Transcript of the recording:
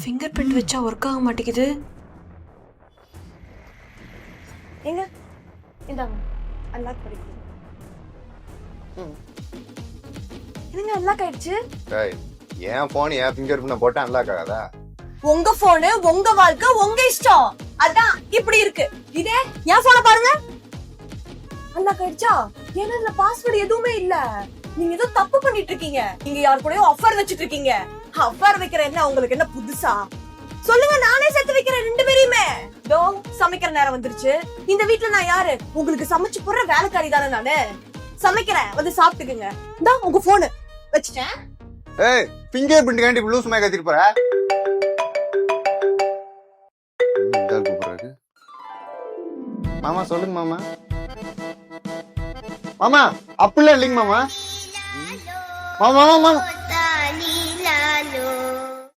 Finger print வச்சா work ஆக மாட்டேங்குது. எங்க இந்தாங்க அன்லாக் பண்ணிக்கோங்க. என்னங்க அன்லாக் ஆயிடுச்சு? டேய் என் போன் என் ஃபிங்கர் பிரிண்ட் போட்டா அன்லாக் ஆகாதா? உங்க போனு உங்க வாழ்க்கை உங்க இஷ்டம். அதான் இப்படி இருக்கு. இதே என் போனை பாருங்க. அன்லாக் ஆயிடுச்சா? ஏன்னா இதுல பாஸ்வேர்ட் எதுவுமே இல்ல. நீங்க ஏதோ தப்பு பண்ணிட்டு இருக்கீங்க. நீங்க யார் கூடயோ ஆஃபர் வச்சிட்டு இருக்கீங்க. ஆஃபர் வைக்கிற என்ன உங்களுக்கு என்ன புதுசா? சொல்லுங்க, நானே சேர்த்து வைக்கிறேன் ரெண்டு பேரையுமே. தோ சமைக்கிற நேரம் வந்துருச்சு. இந்த வீட்ல நான் யாரு? உங்களுக்கு சமைச்சு போடுற வேலைக்காரி தானே நானு. சமைக்கிறேன், வந்து சாப்பிட்டுக்குங்க. இந்தா உங்க போனு வச்சுட்டேன். ஏய் ஃபிங்கர் பிரிண்ட் காண்டி ப்ளூஸ் மேக் கத்திட்டு போற? மாமா சொல்லுங்க மாமா. மாமா அப்படிலாம் இல்லைங்க மாமா. மாமா மாமா